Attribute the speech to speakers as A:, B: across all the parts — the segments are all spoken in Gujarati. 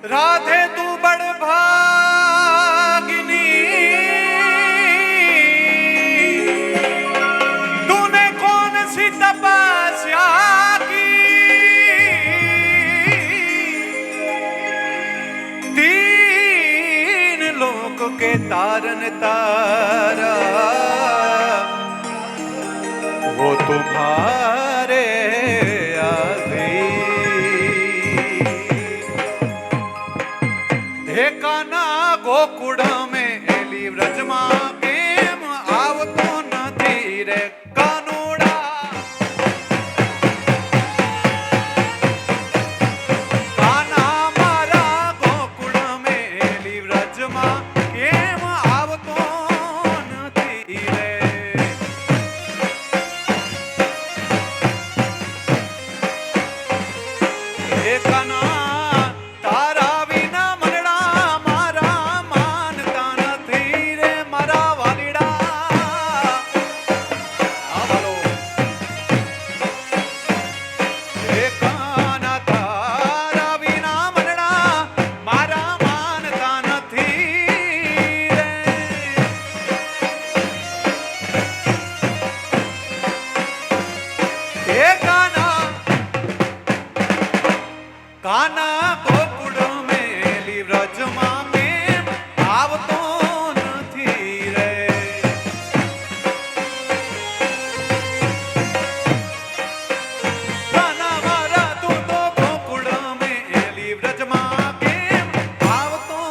A: राधे तू बड़ भागिनी, तूने कौन सी तपस्या की, तीन लोक के तारन तारा वो तुम्हारे काना गोकुड़ में एली व्रजमा केम आवतो नथी रे कानूड़ा, काना मारा गोकुड़ में एली व्रजमा केम आवतो नथी रे। हे काना काना गोकुड़ में एली व्रजमा में आवतो नथी रे। काना मारा तू तो गोकुड़ में एली व्रजमा में आवतो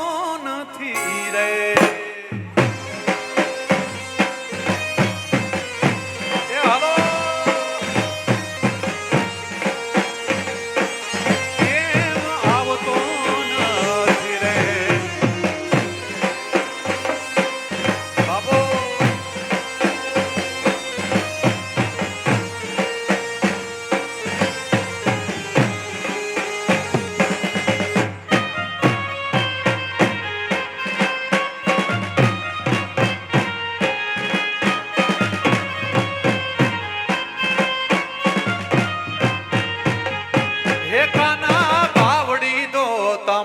A: नथी रे। हालो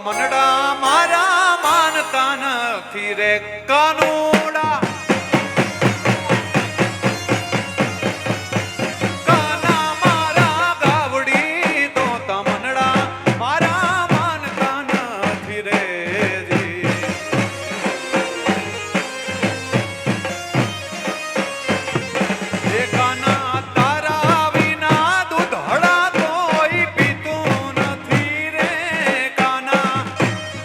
A: मनड़ा मारा मानता नथी रे कानूड़ा, काना मारा गावड़ी तो मनड़ा मारा मानता नथी रे जी। हे काना तारा विना दूधड़ा कोई पीतू नथी रे।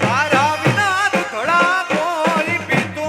A: तारा विना दूधड़ा कोई पीतू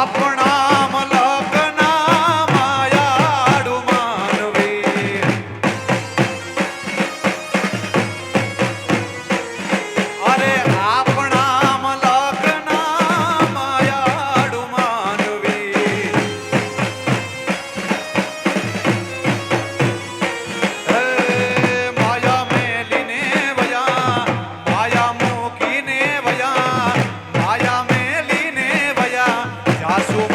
A: આપણા મલકના માયાડુ માનવી અરે આપણા મલકના માયાડુ માનવી હે માયા મેલીને વયા માયા મૂકીને વયા માયા મેલીને વયા જાસુ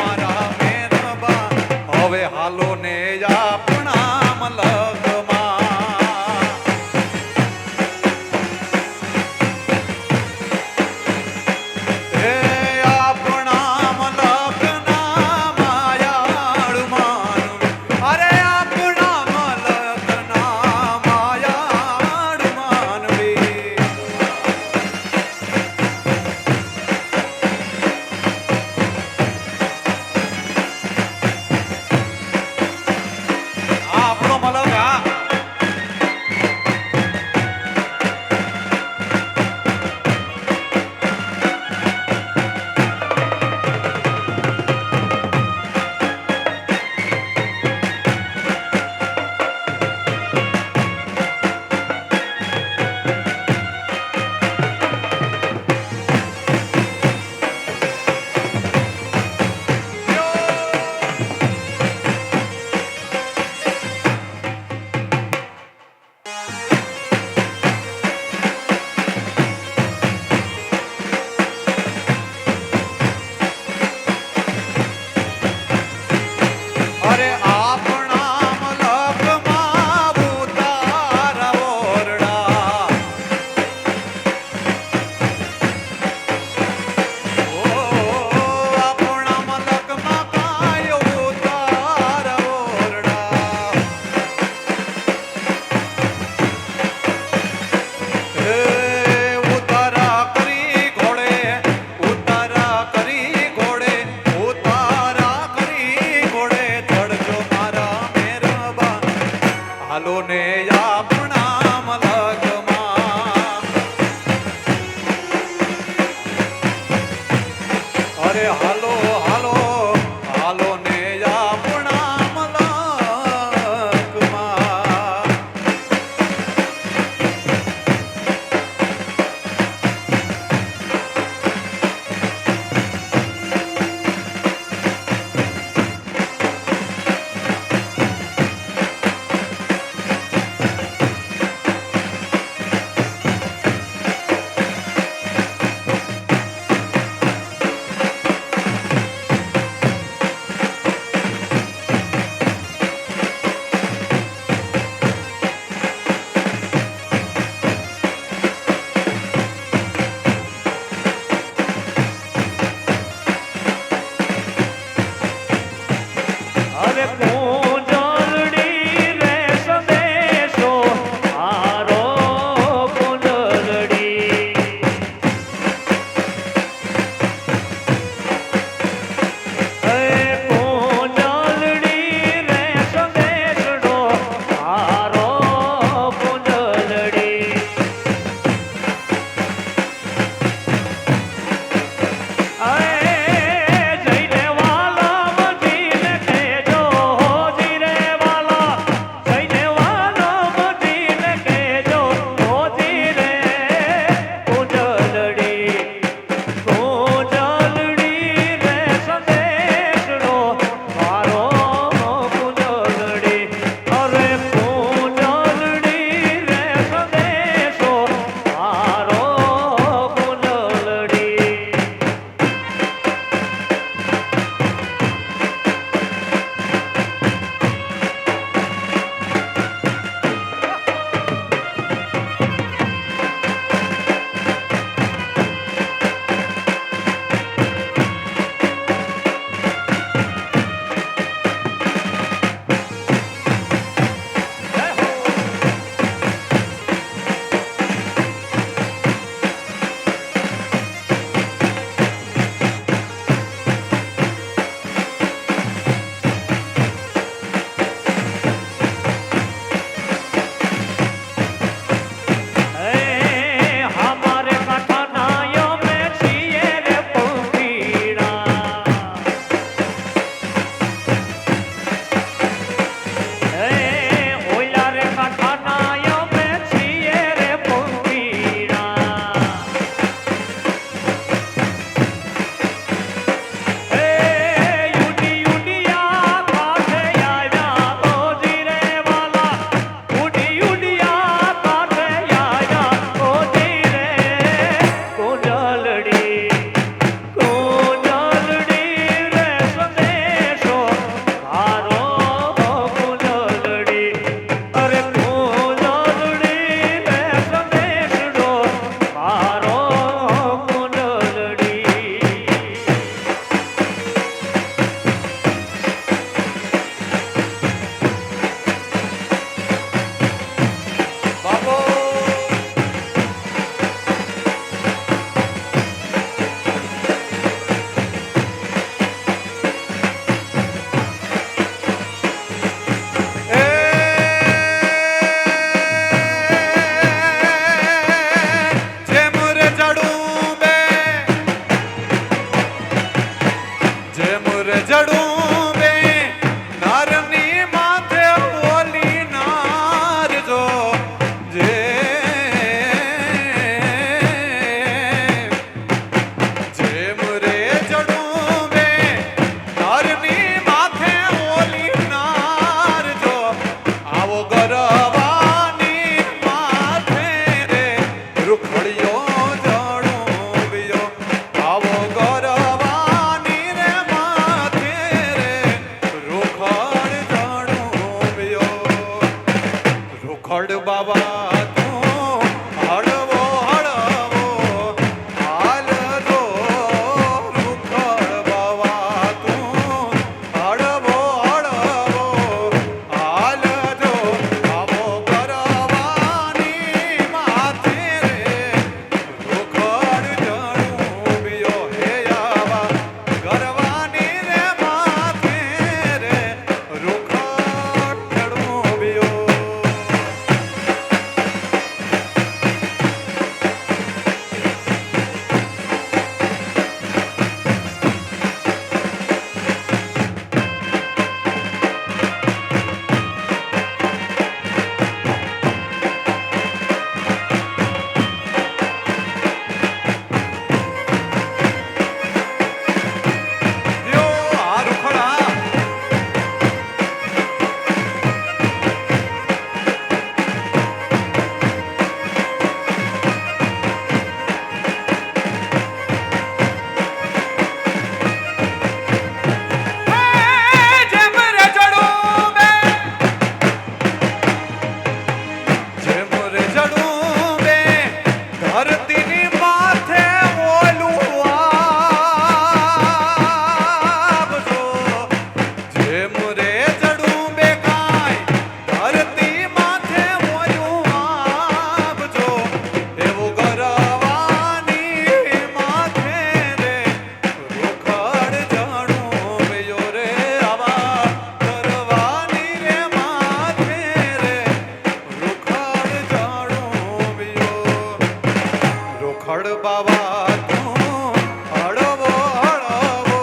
A: બાવા તું હળવો હળવો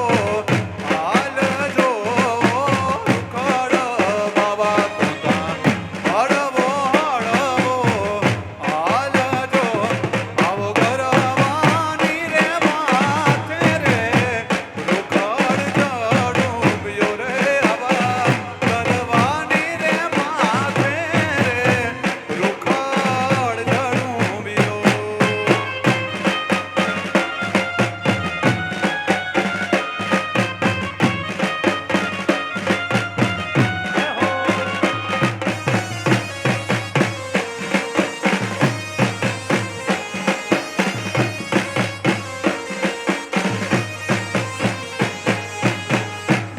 A: હાલજો રૂખડ બાવા તું તાન હળવો હળવો હાલજો આવો ગરવાની રે માથે રે રૂખડ જડુંબ્યો રે આવા ગરવાની રે માથે રે રૂખડ જડુંબ્યો.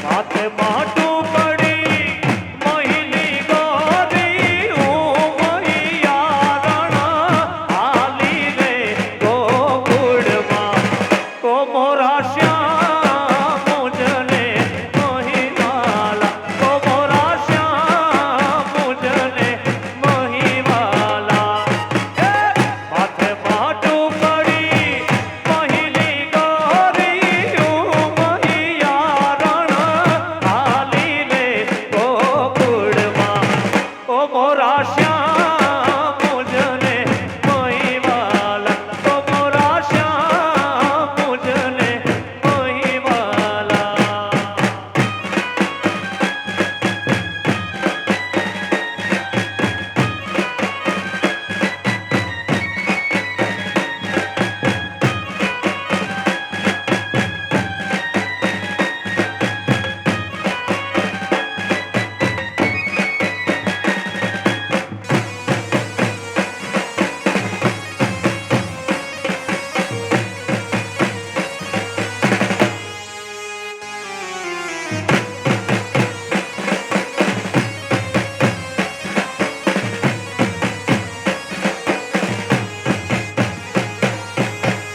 B: માથે માટું પડી મહિની ગોરી ઉમૈયારણ હાલી રે ગોકુળમાં કો મોરા શ્યામ મુજને મહિવાલા કો મોરા શ્યામ મુજને મહિવાલા માથે માટું પડી મહિની ગોરી ઉમૈયારણ હાલી રે ગોકુળમાં ઓ મોરા શ્યામ મુજને મહિવાલા ઓ મોરા શ્યામ મુજને મહિવાલા.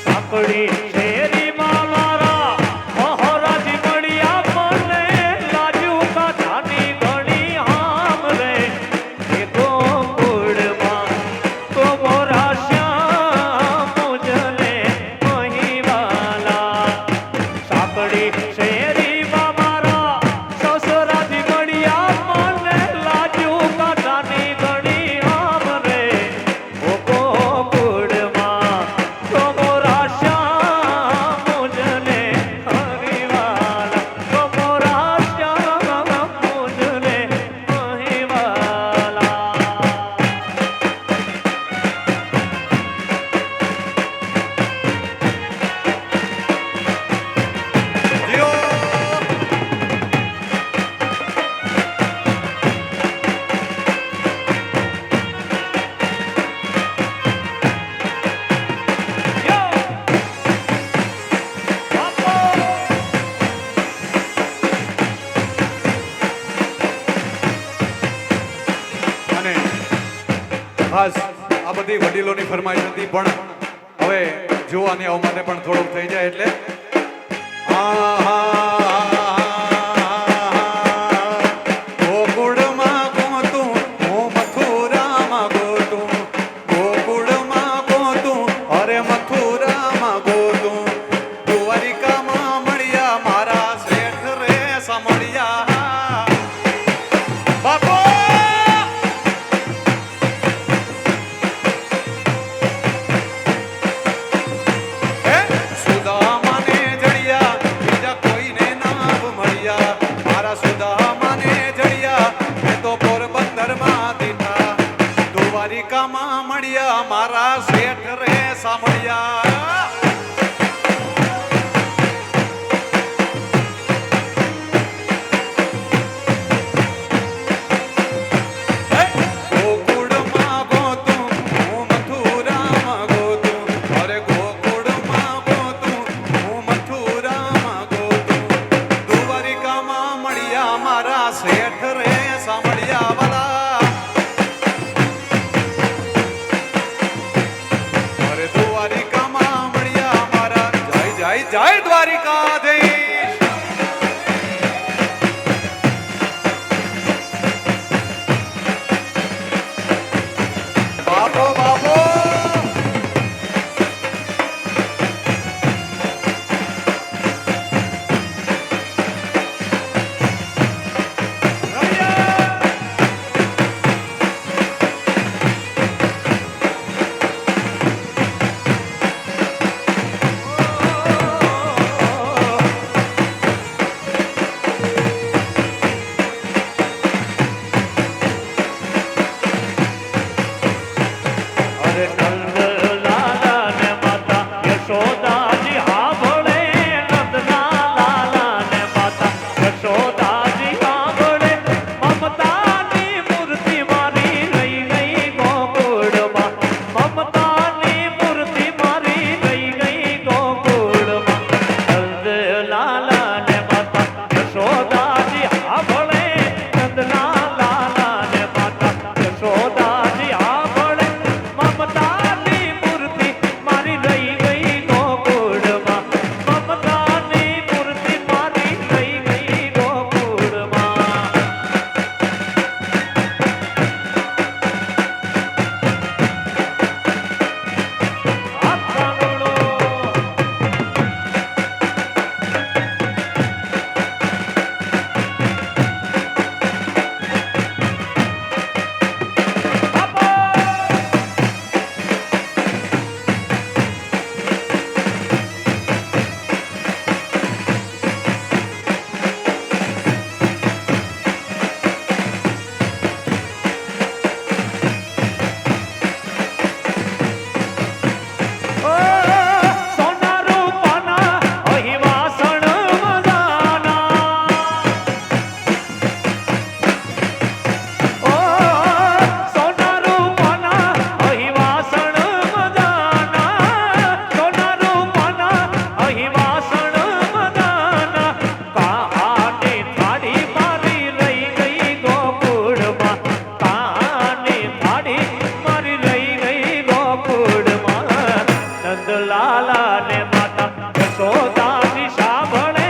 B: સાંકળી શેરીમાં મારા મહારાજી મળ્યા મને લાજ્યું કાઠાની ઘણી હામ રે એ ગોકુળમાં તો મોરા શ્યામ મુજને મહિવાલા. સાંકળી શેરીમાં મારા સસરાજી મળ્યા મને લાજ્યું કાઠાની ઘણી હામ રે ઓ ગોકુળમાં તો મોરા શ્યામ મુજને હરિવાલા તો મોરા શ્યામ મુજને મહિવાલા.
A: જીઓ અને ખાસ આ બધી વડીલોની ફરમાઈશ હતી પણ હવે જોવાની આવ માટે પણ થોડુંક થઈ જાય એટલે ગોકુળમાં ગોતું હું મથુરામાં ગોતું ગોકુળમાં ગોતું અરે મથુરામાં ગોતું દ્વારિકામાં મળ્યા મારા શેઠ રે સમળ્યા બાપો સુદામાને જડિયા બીજા કોઈને ના મળ્યા મારા સુદામાને જડિયા મેં તો પોરબંદરમાં દીઠા દ્વારિકામાં મળ્યા મારા શેઠ રે સાંભળ્યા. ગોકુળમાં ગોતું હું મથુરામાં ગોતું અરે ગોકુળમાં ગોતું હું મથુરામાં ગોતું દ્વારિકામાં મળ્યા મારા શેઠ રે સાંભળ્યા વાલા. અરે દ્વારિકામાં મળ્યા મારા જય જય જય દ્વારિકાધીશ. બાપો બાપો
B: યશોદાજી સાંભળે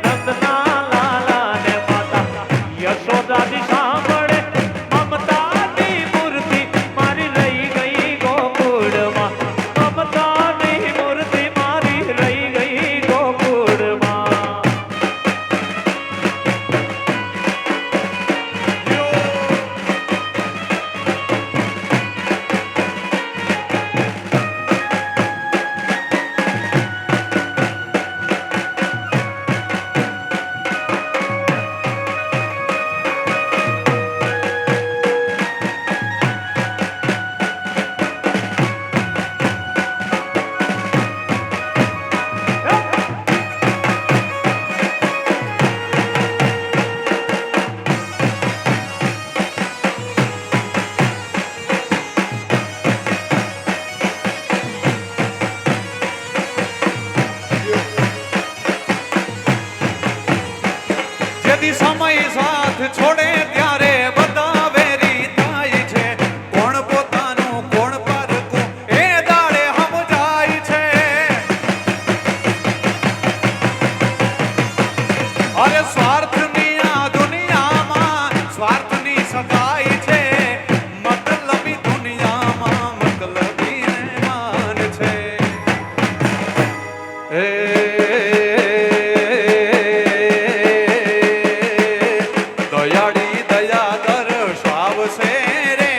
B: નંદના લાલા ને માતા યશોદાજી સાંભળે મમતાની મૂર્તિ મારી રહી ગઈ ગોકુળમાં મમતાની મૂર્તિ મારી રહી ગઈ ગોકુળમાં
A: જેથી સમય સાથ છોડે ત્યારે બધા વેરી થાય છે કોણ પોતાનું કોણ પરકું એ દાડે સમજાય છે અરે સ્વાર્થની આ દુનિયામાં સ્વાર્થની સગાઈ છે મતલબી દુનિયામાં મતલબી ને માન છે દયાળી દયા દર્શાવશે રે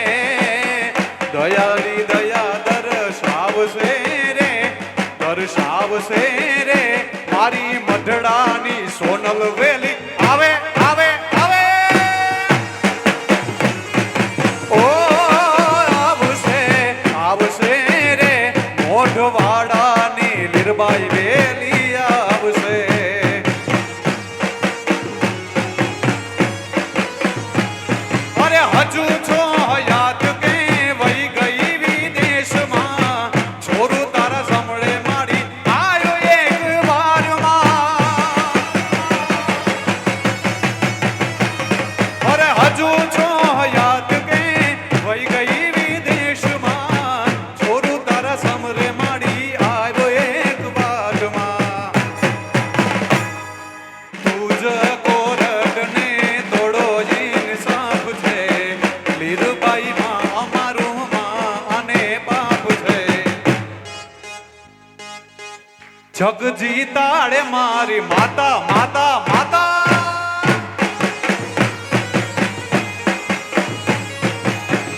A: દયાળી દયા દર્શાવશે રે મારી મઢડાની સોનલ વેલી આવે આવે આવે ઓ આવશે રે મોઢવાડાની લીરબાઈ વેલી આવશે અરે હજુ છો યાદ કે વહી ગઈ વિદેશમાં છોરું તારા સાંભળે મારી આયો એક વારમાં અરે હજુ છો યાદ કે વહી ગઈ વિદેશમાં છોરું તારા સાંભળે મારી આયો એક વારમાં તું જ કોરડને તોડો ઇન્સાફ છે લીરબાઈ માં અમારું માં અને બાપ છે જગજી તાળે મારી માતા માતા માતા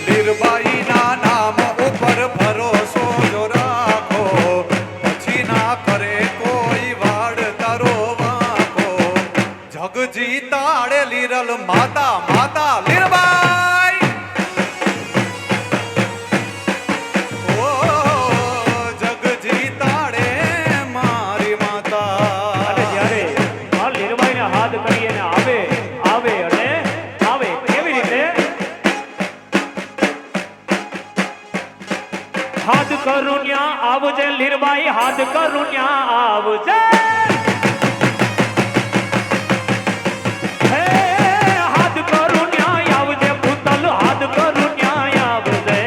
A: લીરબાઈ ના નામ ઉપર ભરોસો જો રાખો પછી ના કરે કોઈ વાડ તારો વાંકો જગજી તાળે લીરલ માતા માતા લીરબાઈ ઓ જગજી તાળે મારી માતા
B: અને જ્યારે આ લીરબાઈને હાથ કરી અને આવે આવે અને આવે કેવી રીતે હાથ કરું ન્યા આવજે લીરબાઈ હાથ કરું ન્યા આવજે હે હાથ કરું ન્યા આવજે પુતલ હાથ કરું ન્યા આવજે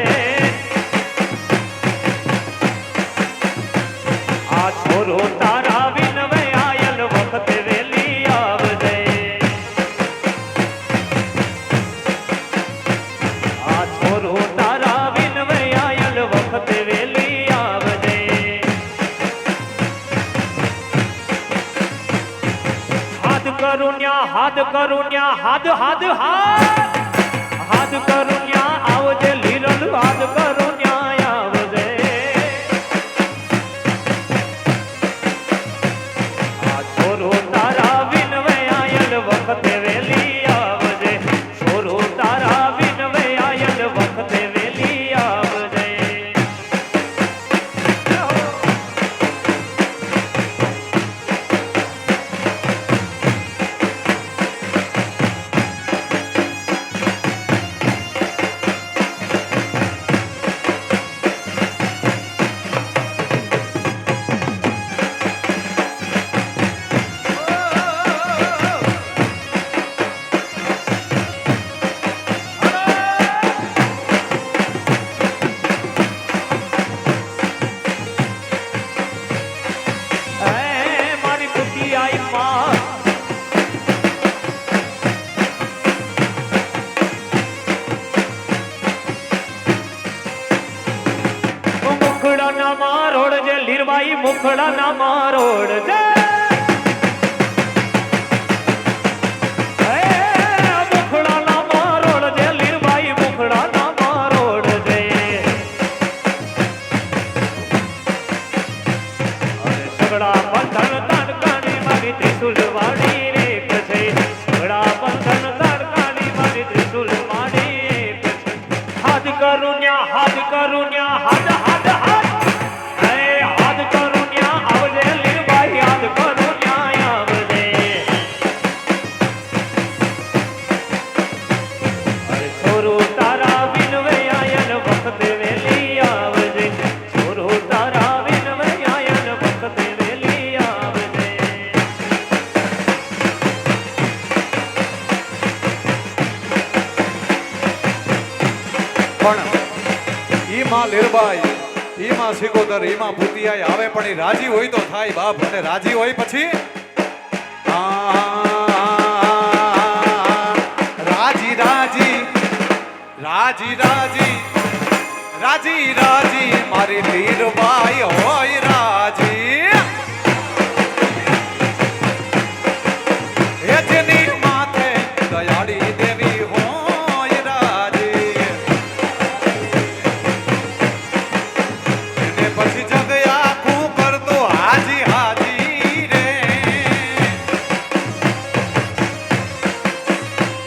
B: આ છોરો તારા વિનવે આયલ વખતે વેલી આવજે આ છોરો તારા વિનવે આયલ વખતે વેલી આવજે હાથ કરુણ્યા હાથ કરુણ્યા હાથ હાથ હાથ હાથ કરુણ્યા આવજે લીરલ હાથ કરુણ્યા આવજે આ છોરો તારા વિનવે આયલ વખતે વેલી આવજે છોરો તારા વિનવે આયલ વખતે વેલી આવજે રોડ છે મુખડાના મારોડ છે લીરબાઈ મુખડાના મારોડ છે સગડા બંધન તાડકાની મારી ત્રિશુલ વાળી રેખ છે સગડા બંધન તાડકાની મારી ત્રિશુલ વાળી રેખ છે હાથ કરુણ્યા હાથ કરુણ્યા હાથ હાથ હાથ હાથ કરુણ્યા આવજે લીરબાઈ હાથ કરુણ્યા આવજે છોરું તારા વિનવે આયન વખતે વેલી આવજે છોરું તારા વિનવે આયન વખતે વેલી આવજે
A: પણ ઈ માં લીરબાઈ ઈ માં સિકોદર ઈ માં ભૂતિયાઈ આવે પણ ઈ રાજી હોય તો થાય બાપ અને રાજી હોય પછી રાજી રાજી રાજી રાજી રાજી રાજી મારી લીરબાઈ હોય રાજી એ જેની માથે દયાળી દેવી હોય રાજી એને પછી જગ આખું કરતો હાજી હાજી રે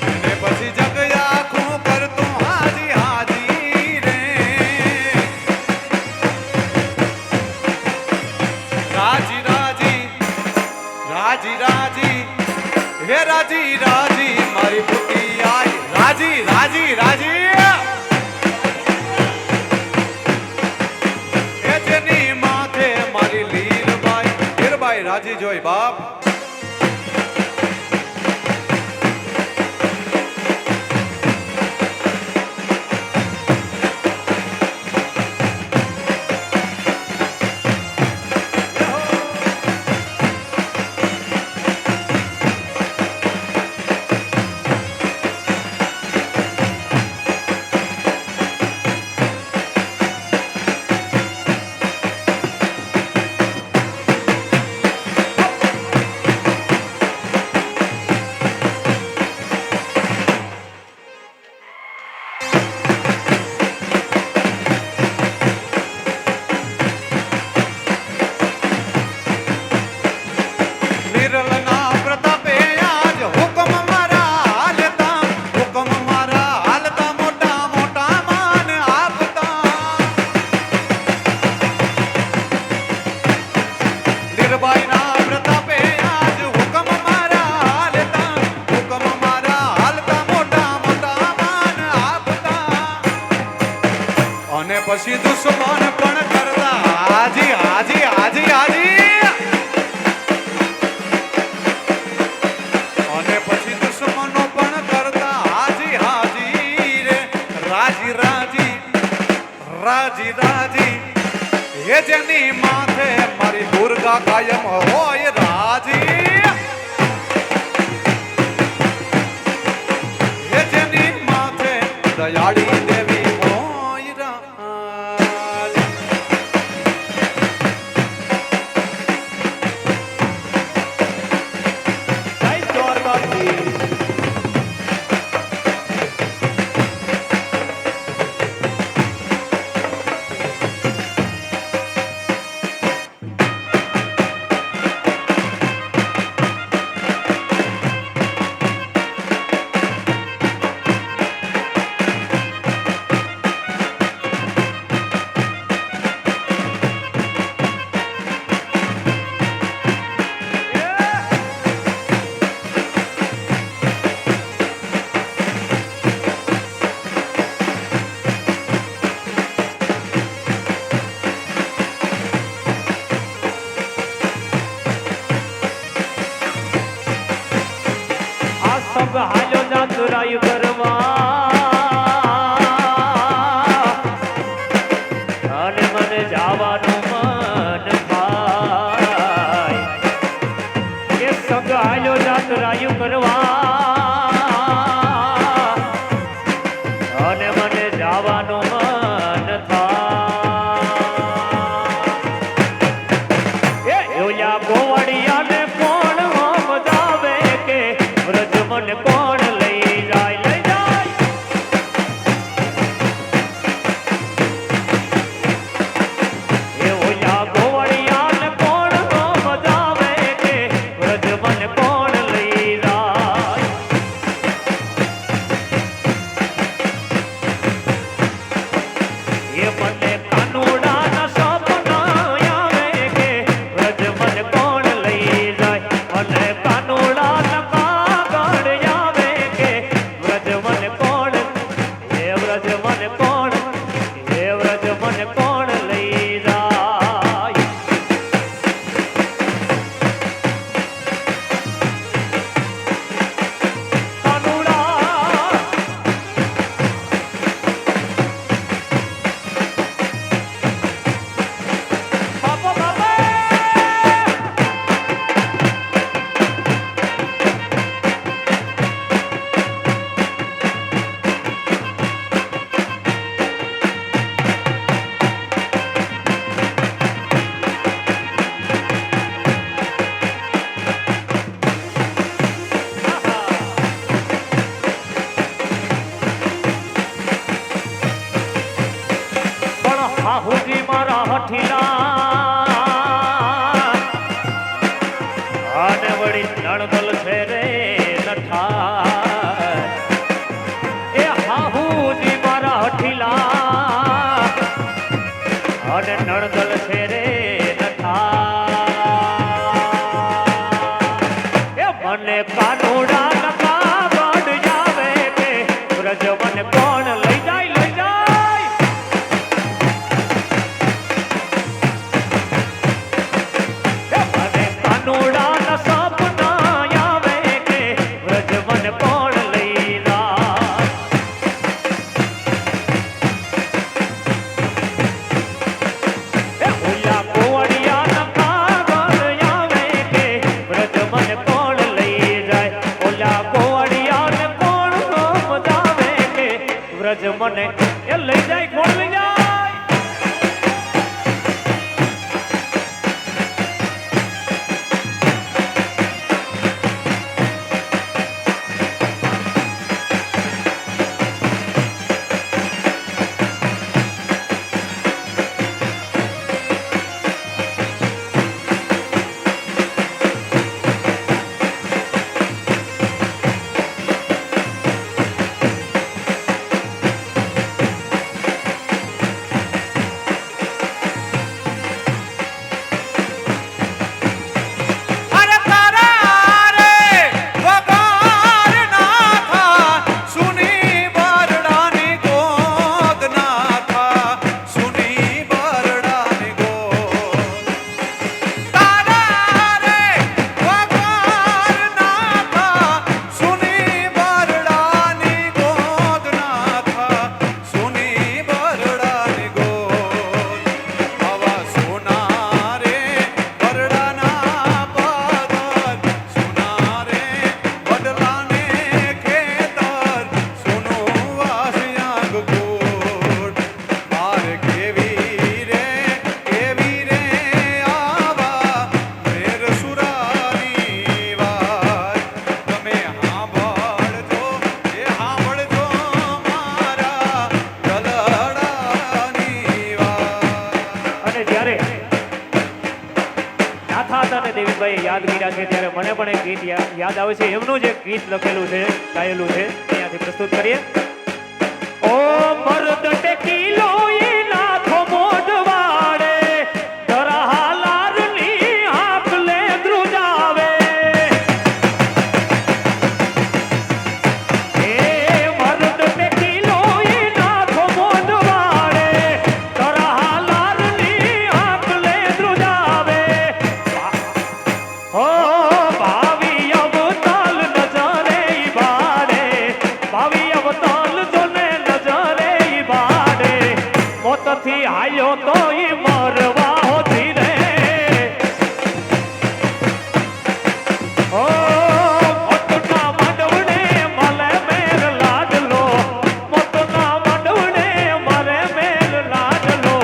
A: એને પછી જગ આખું કરતો હાજી હાજી રે રાજી રાજી રાજી રાજી હે રાજી રાજી મારી પુતી આઈ રાજી રાજી રાજી એ જેની માથે મારી લીરબાઈ રાજી જોઈ બાપ વિરલના પ્રતાપે આજ હુકમ મારા હાલતા મોટા મોટા માન આપતા લીરબાઈના પ્રતાપે આજ હુકમ મારા હાલતા મોટા મોટા માન આપતા અને પછી દુશ્મન પણ કરતા હાજી હાજી હાજી હાજી અને પછી દુશ્મનો પણ કરતા હાજી હાજી રે રાજી રાજી રાજી રાજી એ જેની માથે મારી દુર્ગા કાયમ હોય રાજી એ જેની માથે દયાળી દેવી હોય રાજી
B: જય દ્વારકાધીશ સબ હાલ્યો જાતુરાઈ કરવા અને મને જવાનું મન થાય એ સબ હાલ્યો જાતુરાઈ કરવા અને મને જવાનું મન થાય એ ઓલા ગોવાળિયાને કોણ સમજાવે કે વ્રજ મન કોણ લઈ જાય લઈ જાય એ ઓલા ગોવાળિયાને કોણ સમજાવે કે વ્રજ મન કોણ લઈ જાય એ મને કાનુડાના સપના આવે કે વ્રજ મન કોણ લઈ જાય મને કાનુડાના કાગળ આવે કે વ્રજ મન કોણ એ વ્રજ મન કોણ એ વ્રજ મન કોણ લઈ જાય કાનુડા બાપા બાપા પણ હાહુજી મારા હઠીલા અને વળી નણદલ છે રે નઠા એ હાહુજી મારા હઠીલા અને નણદલ છે રે નઠા એ મને કાનુડા નકા ગઢ આવે કે વ્રજ મને કોણ લઈ જાય લઈ જાય એ મને કાનુડાના સપના આવે કે વ્રજ મન કોણ લઈ જાય એ ઓલા ગોવાળિયાના કાગળ આવે કે વ્રજ મન કોણ લઈ જાય ઓલા ગોવાળિયાને કોણ સમજાવે કે વ્રજ મને એ લઈ જાય કોણ લઈ જાય
A: અરે તારા રે વગાર ના થા સુની બરડાની ગોદ ના થા સુની બરડાની ગોદ તારા રે વગાર ના થા સુની બરડાની ગોદ ના થા સુની બરડાની ગોદ આવા સોના રે બરડાના પાદર સોના રે વડલાને ખેતર સોનું વાસિયાંગ ગોળ મારે કેવી રે આવા મેર સુરાની વાત તમે સાંભળજો મારા ગલડાની વાત
B: અને જ્યારે નાથાત અને દેવીભાઈ યાદ કર્યા છે ત્યારે મને પણ એક ગીત યાદ આવે છે એમનું જ એક ગીત લખેલું છે ગાયેલું છે અહીંયાથી પ્રસ્તુત કરીએ ઓ મર્દ ટેકીલો ઈ નાથો મોઢવાડે ધરા હાલારની આંખ લે ધ્રુજાવે એ મર્દ ટેકીલો ઈ નાથો મોઢવાડે ધરા હાલારની આંખ લે ધ્રુજાવે ઓ ભાવી અવતાલ નજરે ઈ બાડે ભાવી અવતાલ જોને નજરે ઈ બાડે મોતથી હાલ્યો તો ઈ મરવા હોતી રે ઓ મોતના માંડવડે મલે મેર લાડલો મોતના માંડવડે મલે મેર લાડલો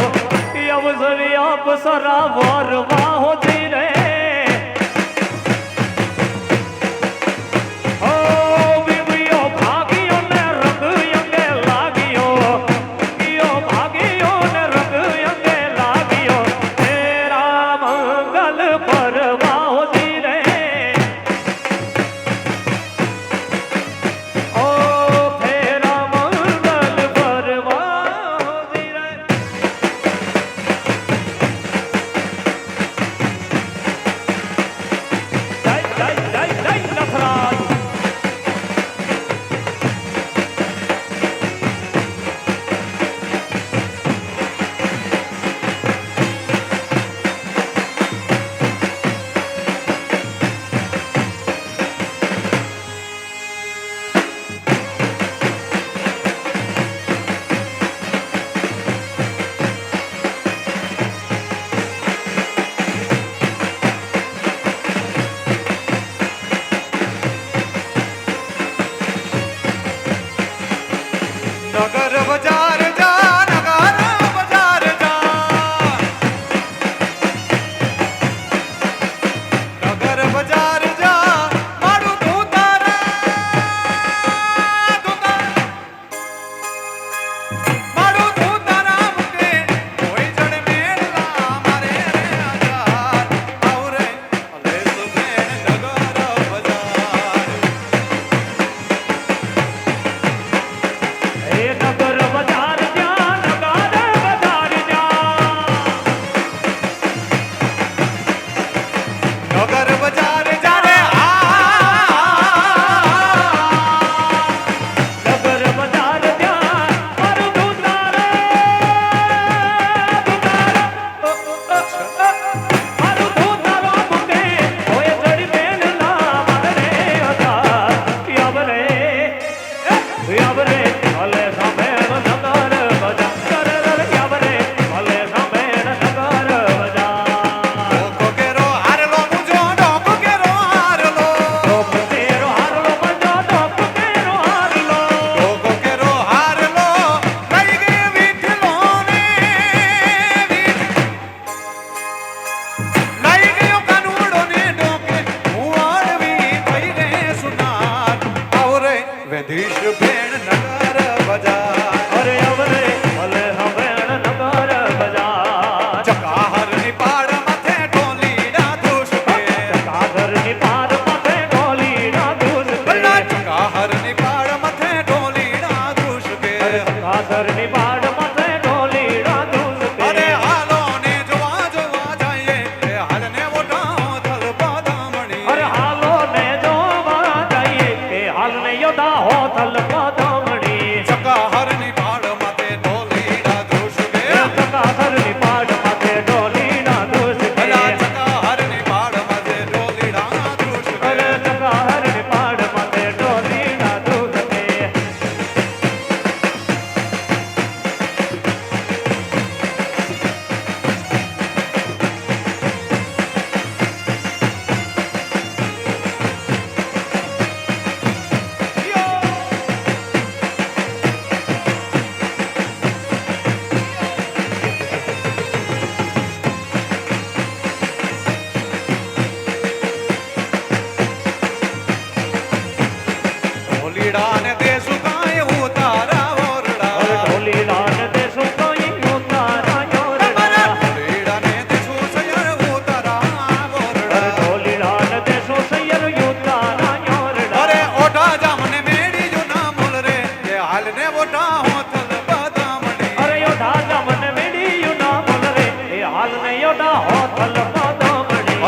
B: ઈ અવસરી અપસરા વરવા હોતી રે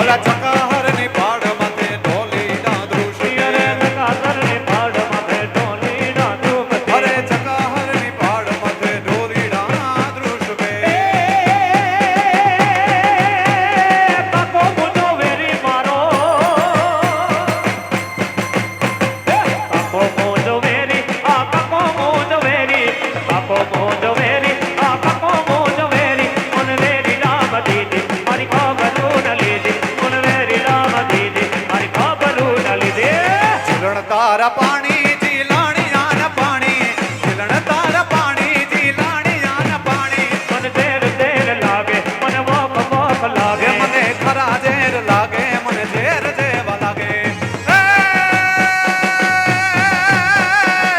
A: મારા ચકાહરની પાડ માથે ઢોલીના ધ્રુજ કે
B: અરે ચકાહરની પાડ માથે ઢોલીના ધ્રુજ કે
A: અરે ચકાહરની પાડ માથે ઢોલીના ધ્રુજ કે
B: કાકો મુજો વેરી મારો કાકો મુજો વેરી આ કાકો મુજો વેરી કાકો મુજો વેરી આ કાકો મુજો વેરી મને વેરી રામ દીદી મારી ખબરું ન લીધી મને વેરી રામ દીદી મારી ખબરું ન લીધી
A: ઝીલણ તારા પાણી ઝીલાણિયાના પાણી ઝીલણ તારા પાણી ઝીલાણિયાના પાણી
B: મને ઝેર ઝેર લાગે મને વોક વોક લાગે
A: મને ખરા ઝેર લાગે મને ઝેર જેવા લાગે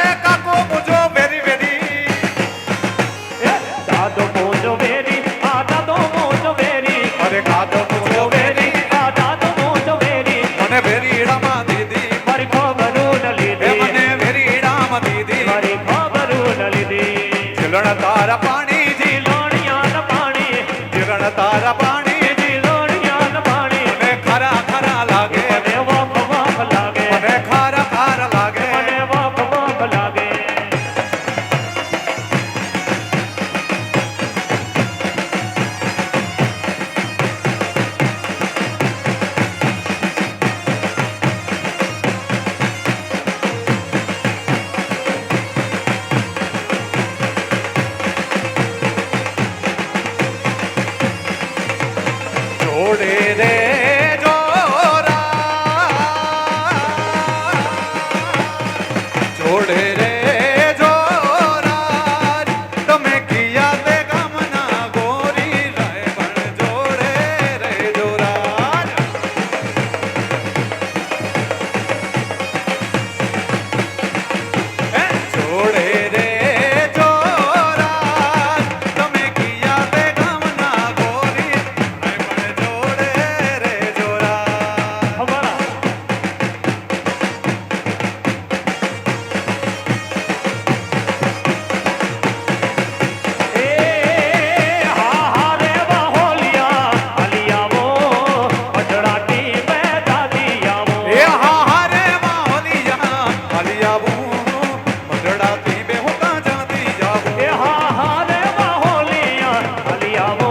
A: એ કાકો મુજો વેરી વેરી
B: દાદો મોજો વેરી આ દાદો મોજો વેરી
A: અરે કાકો મુજો વેરી
B: આ દાદો મોજો વેરી
A: મને વેરીડામાં દીદી
B: મારી ખબરું ન
A: એ
B: લીધી
A: મને વેરીડામાં દીદી
B: મારી ખબરું ન લીધી
A: ઝીલણ તારા પાણી
B: જીલોણિયાના પાણી
A: ઝીલણ તારા પાણી
B: જીલોણિયાના પાણી
A: મને ખરા ખરા લાગે
B: મને વોક વોક લાગે
A: મને ખારા ખારા લાગે
B: મને વોક વોક લાગે
A: જોડે રે જોરા જોડે રે જોરા તમે કિયા તે ગામના ગોરી રાય પણ જોડે રે જોરા જોડે રે જોરા તમે કિયા તે ગામના ગોરી રાય પણ જોડે રે જોરા
B: ખબર એ હા હા રે વાહોલિયા અલિયાવો અઢળાટી બે દાદી આવો
A: એ હા હા રે માહોલિયા અલિયાવું મંડળાથી બે હોતા જાતી જાવું
B: એ હા હા રે વાહોલિયા અલિયાવો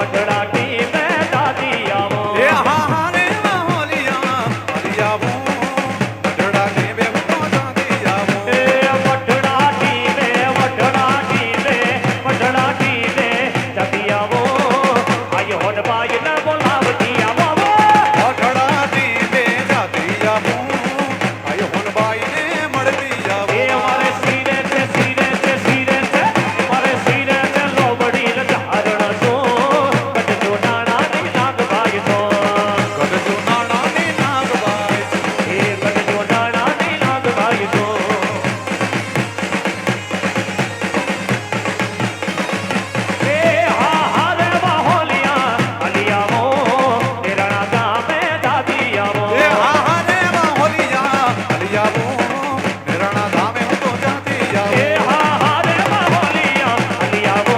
B: અઢળાટી બે દાદી આવો
A: એ હા હા રે માહોલિયા અલિયાવું મંડળાથી બે હોતા જાતી જાવું
B: એ વઢડાટી બે વઢડાટી બે વઢડાટી બે દાદી આવો આયો હોડ બાય ન બોલાવતી આવો
A: અઢળાથી બે જાતી જાવું આયો હોનબાઈને મળતી
B: એ
A: જાવું
B: મારે સીરે છે મારે સીરે છે લોબડી ન ધારણ છો કટજો નાણાની નાગભાઈ છો
A: ગઢજો નાણાની નાગબાઈ
B: એ કટજો નાણાની નાગભાઈ છો એ હા હા રે વાહોલિયા અલિયાવો નિરાણા ગામે દાદી આવો
A: એ હા હા રે માહોલિયા અલિયાવું નિરાણા ધામે હું તો જાતી
B: એ
A: જાવું
B: હા હા રે વાહોલિયા અલિયાવો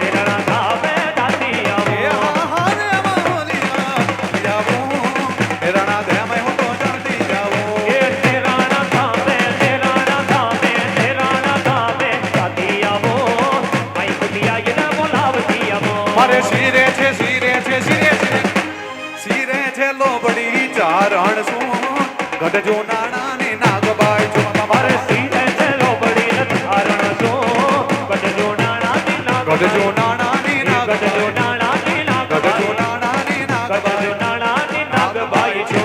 B: નિરાણા ગામે દાદી
A: એ
B: આવો
A: હા હા રે માહોલિયા અલિયાવું નિરાણા ધામે હું તો જાતી જાવું
B: એ તેરાણા ધામે દાદી આવો આઈ બુટિયા એને બોલાવતી આવો
A: મારે શિરે છે લોબડી ચારણ શું ગઢજો નાણાની નાગબાઈ છું
B: મારે સીધે છે લોબડી ન ધારણ છો ગઢજો નાણાની નાગ
A: ગઢજો નાણાની
B: ગઢજો
A: નાગબાઈ
B: નાણાની નાગ
A: ગઢજો નાણાની
B: ગઢજો
A: નાગબાઈ
B: નાણાની નાગબાઈ છો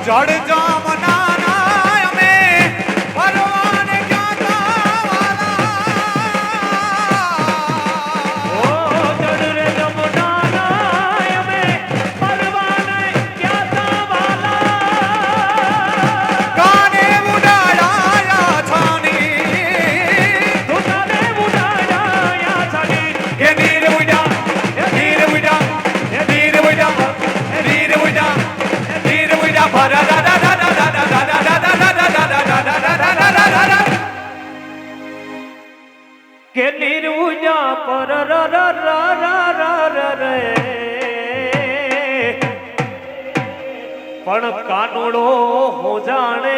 A: જડ જામના ના અમે પરવાને ક્યાં
B: ઓ જડ રે જમના ના અમે પરવાને ક્યાં વાલા
A: કાને ઉડાયા છાની
B: તુતાને ઉડાયા છાની
A: કે નીર ઉડા નીર ઉડા નીર ઉડા નીર ઉડા નીર ઉડા ભરા દા દા દા દા દા દા દા દા દા દા દા દા
B: કે નિર્ઉજા પર ર ર ર ર ર ર રે પણ કાનુડો હું જાણે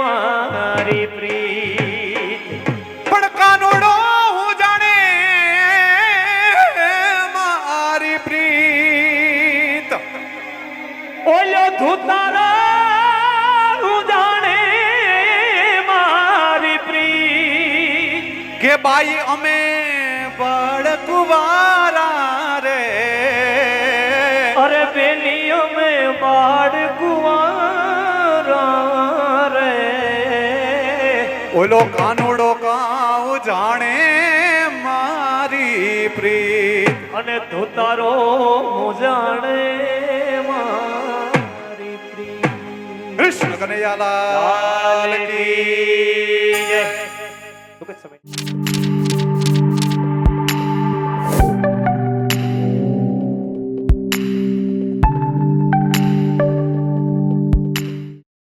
B: મારી પ્રીત
A: પણ કાનુડો હું જાણે મારી પ્રીત
B: ઓલો ધુતારા હું જાણે મારી પ્રીત
A: કે બાઈ અમે બળકુવારા રે
B: અરે બેલી અમે બાળ કુંવારા રે
A: ઓલો કાનુડો કાઉ જાણે મારી પ્રીત
B: અને ધોતારો હું જાણે મારી પ્રીત
A: કૃષ્ણ કનૈયાલાલ કી